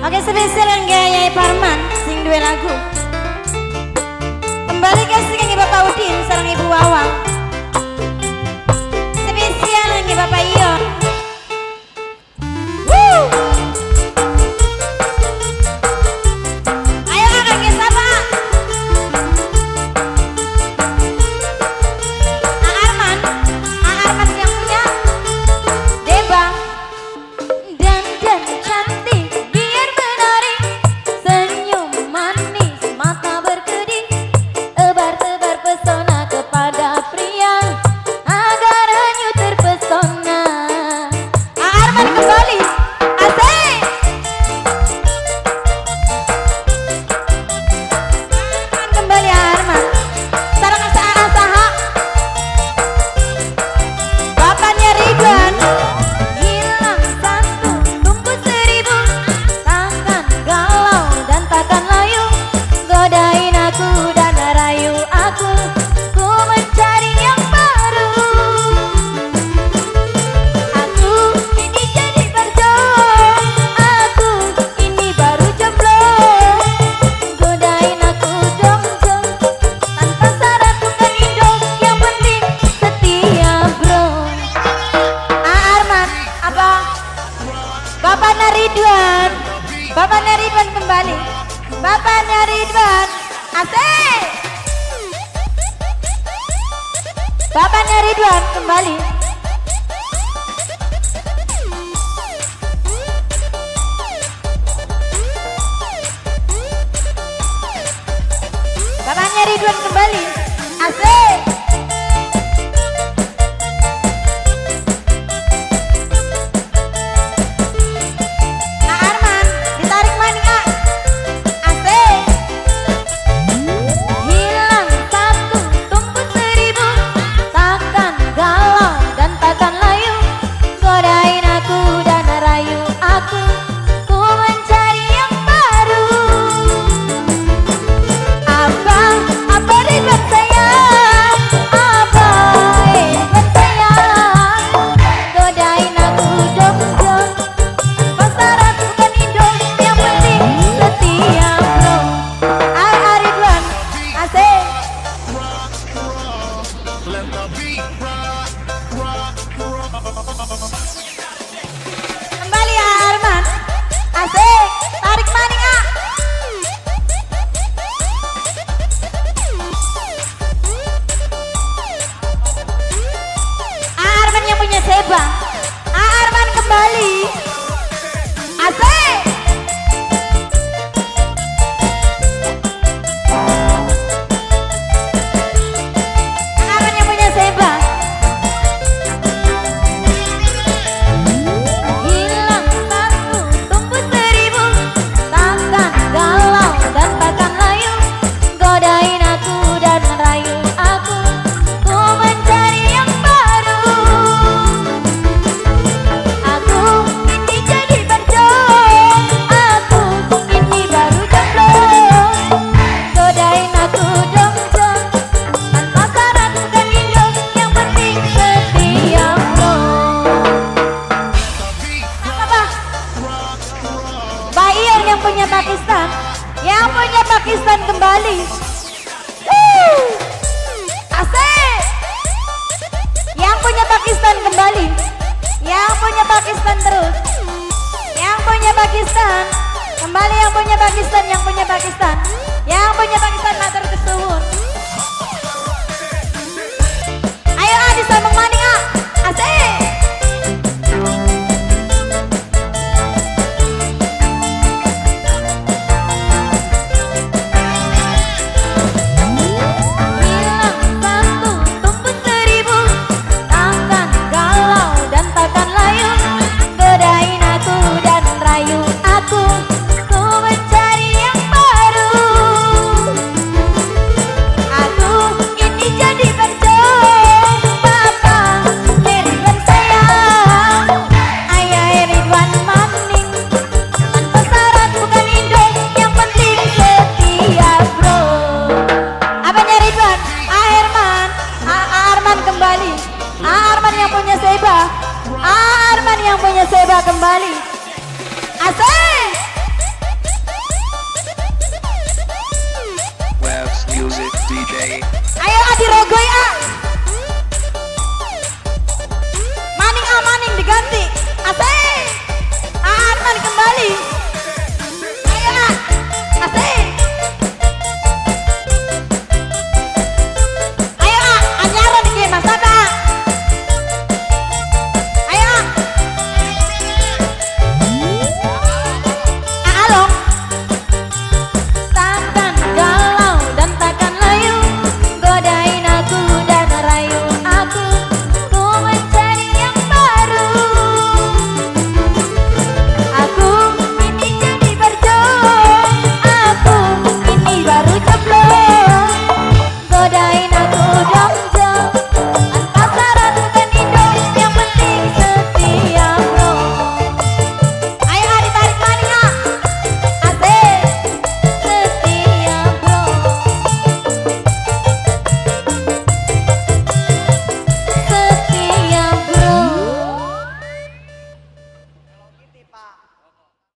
Oke, spesial gaya Parman sing duwe lagu. Kembali ke sing Bapak Udin sareng Ibu Wawang. Spesial nggih Bapak Iyo. Ayo kakak nggih sapa? Arman yang punya Deba. Dan cantik biar menari, senyum manis mata berkedip, tebar-tebar pesona kepada pria agar hanyut terpesona. Arman kembali, asik. Arman kembali Arman. Sarang asa-asaha bapaknya Ridwan. Hilang satu tumbuh seribu, takkan galau dan takkan layu, godain aku dan rayu aku, ku mencari yang baru. Aku ini jadi berjodoh, aku ini baru jomblo, godain aku dong jong, tanpa syarat bukan indo, yang penting setia bro. Arman apa? Bapaknya Ridwan. Bapaknya Ridwan kembali. Bapaknya Ridwan. Asik. Bapaknya Ridwan kembali. Bapaknya Ridwan kembali. Asik. Arman ditarik maning ah. Asik. Hilang satu tumbuh seribu, takkan galau dan takkan layu, godain aku dan rayu aku, ku mencari yang baru. Apa Ridwan sayang, apa Ridwan sayang, godain aku dong dong, pasaran bukan indo, yang penting setia bro. Ridwan, asik. Kembali ya Arman, asik. Tarik maning ah. Arman yang punya Seba. Arman kembali. Asik. Arman yang punya Seba. Hilang satu tumbuh seribu, takkan galau dan takkan layu, godain aku dan rayu aku, ku mencari yang baru. Aku ini jadi berjodoh, aku ini baru jomblo, godain aku dong dong, tanpa syarat bukan indo, yang penting setia bro. Apa? Pak Ion yang punya Pakistan, yang punya Pakistan kembali. Asik. Yang punya Pakistan kembali, yang punya Pakistan terus, yang punya Pakistan kembali, yang punya Pakistan, yang punya Pakistan, yang punya Pakistan matur kesuwun. Ayo ah disambung maning ah. Asik. Hilang satu tumbuh seribu, takkan galau dan takkan layu, godain aku dan rayu aku, ku mencari yang baru. Aku ini jadi berjodoh, Papa Ridwan sayang, Ayah Ridwan maning, tanpa syarat bukan indo, yang penting setia bro. Apanya Ridwan? Arman. Arman kembali. Arman yang punya Seba. Arman yang punya Seba kembali. Asik. music DJ. Ayo Adi